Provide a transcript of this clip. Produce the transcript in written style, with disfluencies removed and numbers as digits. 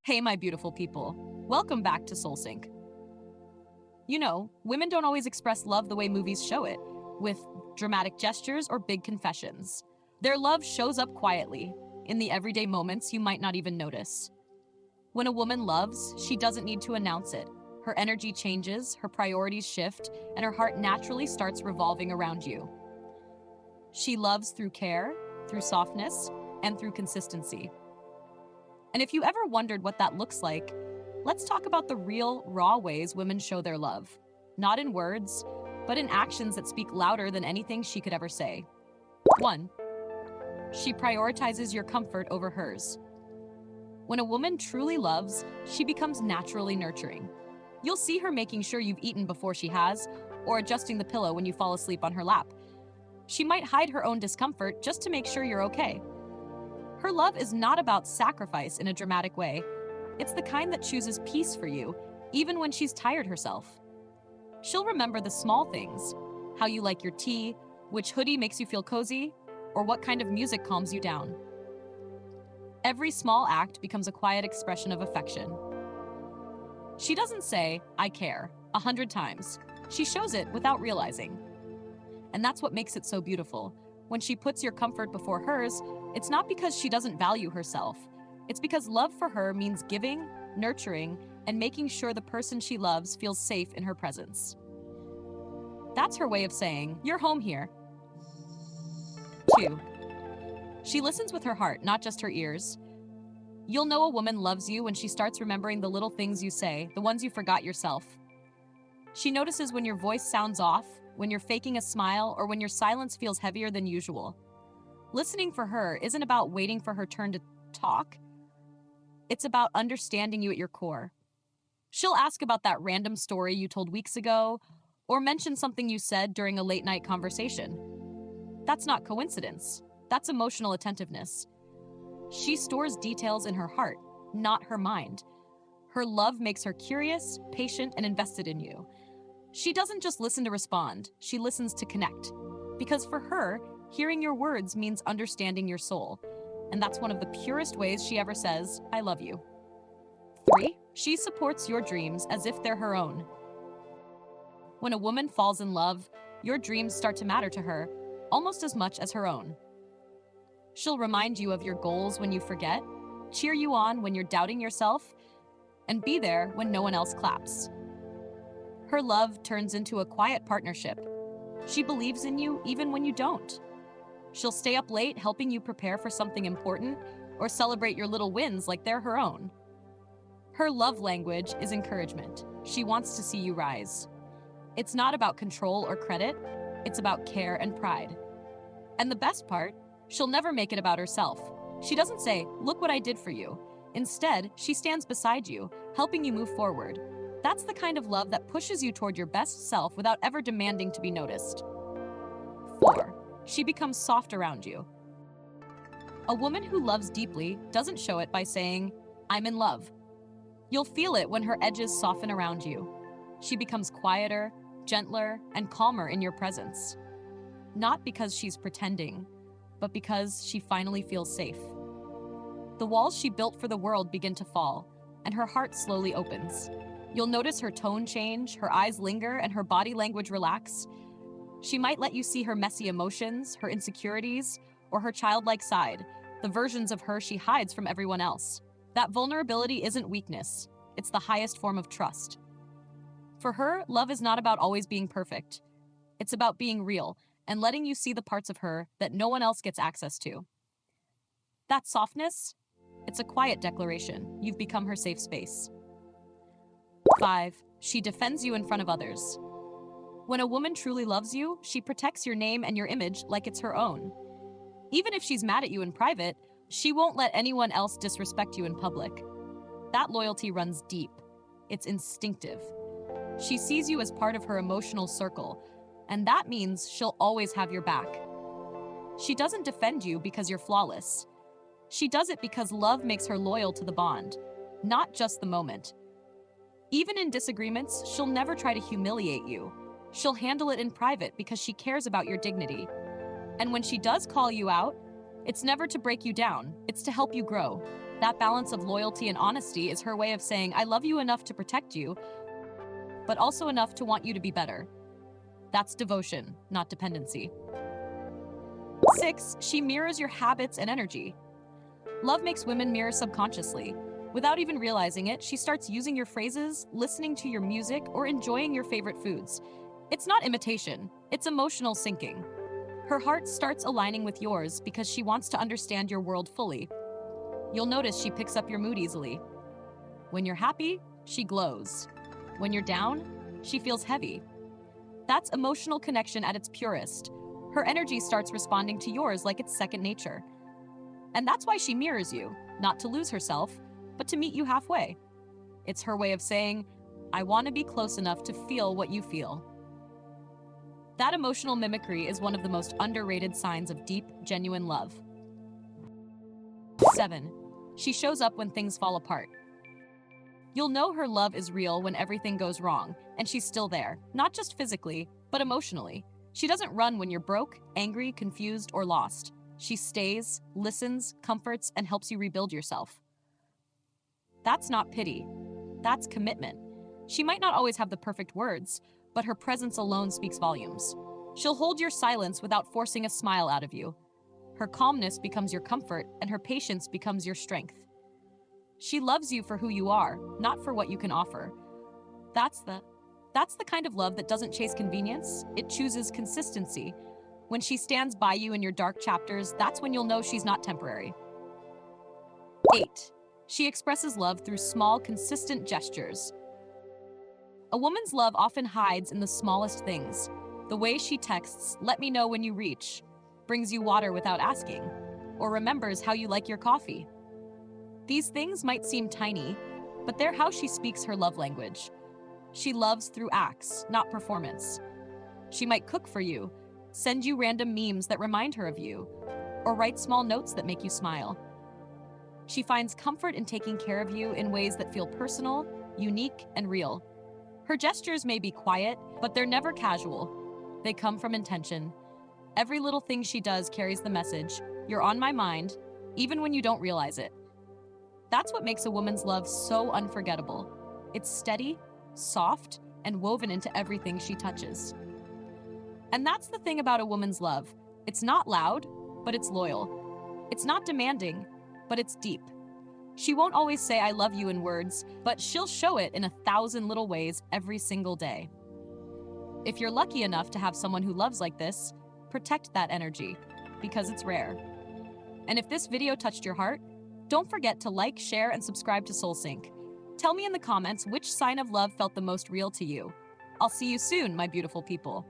Hey, my beautiful people. Welcome back to SoulSync. You know, women don't always express love the way movies show it, with dramatic gestures or big confessions. Their love shows up quietly, in the everyday moments you might not even notice. When a woman loves, she doesn't need to announce it. Her energy changes, her priorities shift, and her heart naturally starts revolving around you. She loves through care, through softness, and through consistency. And if you ever wondered what that looks like, let's talk about the real, raw ways women show their love. Not in words, but in actions that speak louder than anything she could ever say. 1. She prioritizes your comfort over hers. When a woman truly loves, she becomes naturally nurturing. You'll see her making sure you've eaten before she has, or adjusting the pillow when you fall asleep on her lap. She might hide her own discomfort just to make sure you're okay. Her love is not about sacrifice in a dramatic way. It's the kind that chooses peace for you, even when she's tired herself. She'll remember the small things, how you like your tea, which hoodie makes you feel cozy, or what kind of music calms you down. Every small act becomes a quiet expression of affection. She doesn't say, "I care," 100 times. She shows it without realizing. And that's what makes it so beautiful. When she puts your comfort before hers, it's not because she doesn't value herself. It's because love for her means giving, nurturing, and making sure the person she loves feels safe in her presence. That's her way of saying, "You're home here." 2. She listens with her heart, not just her ears. You'll know a woman loves you when she starts remembering the little things you say, the ones you forgot yourself. She notices when your voice sounds off, when you're faking a smile, or when your silence feels heavier than usual. Listening for her isn't about waiting for her turn to talk. It's about understanding you at your core. She'll ask about that random story you told weeks ago, or mention something you said during a late-night conversation. That's not coincidence. That's emotional attentiveness. She stores details in her heart, not her mind. Her love makes her curious, patient, and invested in you. She doesn't just listen to respond, she listens to connect. Because for her, hearing your words means understanding your soul. And that's one of the purest ways she ever says, "I love you." 3. She supports your dreams as if they're her own. When a woman falls in love, your dreams start to matter to her, almost as much as her own. She'll remind you of your goals when you forget, cheer you on when you're doubting yourself, and be there when no one else claps. Her love turns into a quiet partnership. She believes in you even when you don't. She'll stay up late helping you prepare for something important or celebrate your little wins like they're her own. Her love language is encouragement. She wants to see you rise. It's not about control or credit, it's about care and pride. And the best part, she'll never make it about herself. She doesn't say, "Look what I did for you." Instead, she stands beside you, helping you move forward. That's the kind of love that pushes you toward your best self without ever demanding to be noticed. 4. She becomes soft around you. A woman who loves deeply doesn't show it by saying, "I'm in love." You'll feel it when her edges soften around you. She becomes quieter, gentler, and calmer in your presence. Not because she's pretending, but because she finally feels safe. The walls she built for the world begin to fall, and her heart slowly opens. You'll notice her tone change, her eyes linger, and her body language relax. She might let you see her messy emotions, her insecurities, or her childlike side, the versions of her she hides from everyone else. That vulnerability isn't weakness, it's the highest form of trust. For her, love is not about always being perfect. It's about being real and letting you see the parts of her that no one else gets access to. That softness, it's a quiet declaration. You've become her safe space. 5. She defends you in front of others. When a woman truly loves you, she protects your name and your image like it's her own. Even if she's mad at you in private, she won't let anyone else disrespect you in public. That loyalty runs deep. It's instinctive. She sees you as part of her emotional circle, and that means she'll always have your back. She doesn't defend you because you're flawless. She does it because love makes her loyal to the bond, not just the moment. Even in disagreements, she'll never try to humiliate you. She'll handle it in private because she cares about your dignity. And when she does call you out, it's never to break you down, it's to help you grow. That balance of loyalty and honesty is her way of saying, I love you enough to protect you, but also enough to want you to be better. That's devotion, not dependency. 6, she mirrors your habits and energy. Love makes women mirror subconsciously. Without even realizing it, she starts using your phrases, listening to your music, or enjoying your favorite foods. It's not imitation, it's emotional syncing. Her heart starts aligning with yours because she wants to understand your world fully. You'll notice she picks up your mood easily. When you're happy, she glows. When you're down, she feels heavy. That's emotional connection at its purest. Her energy starts responding to yours like it's second nature. And that's why she mirrors you, not to lose herself, but to meet you halfway. It's her way of saying, I want to be close enough to feel what you feel. That emotional mimicry is one of the most underrated signs of deep, genuine love. 7, she shows up when things fall apart. You'll know her love is real when everything goes wrong, and she's still there, not just physically, but emotionally. She doesn't run when you're broke, angry, confused, or lost. She stays, listens, comforts, and helps you rebuild yourself. That's not pity. That's commitment. She might not always have the perfect words, but her presence alone speaks volumes. She'll hold your silence without forcing a smile out of you. Her calmness becomes your comfort, and her patience becomes your strength. She loves you for who you are, not for what you can offer. That's the kind of love that doesn't chase convenience, it chooses consistency. When she stands by you in your dark chapters, that's when you'll know she's not temporary. 8, she expresses love through small, consistent gestures. A woman's love often hides in the smallest things. The way she texts, let me know when you reach, brings you water without asking, or remembers how you like your coffee. These things might seem tiny, but they're how she speaks her love language. She loves through acts, not performance. She might cook for you, send you random memes that remind her of you, or write small notes that make you smile. She finds comfort in taking care of you in ways that feel personal, unique, and real. Her gestures may be quiet, but they're never casual. They come from intention. Every little thing she does carries the message, you're on my mind, even when you don't realize it. That's what makes a woman's love so unforgettable. It's steady, soft, and woven into everything she touches. And that's the thing about a woman's love. It's not loud, but it's loyal. It's not demanding, but it's deep. She won't always say I love you in words, but she'll show it in 1,000 little ways every single day. If you're lucky enough to have someone who loves like this, protect that energy, because it's rare. And if this video touched your heart, don't forget to like, share, and subscribe to SoulSync. Tell me in the comments which sign of love felt the most real to you. I'll see you soon, my beautiful people.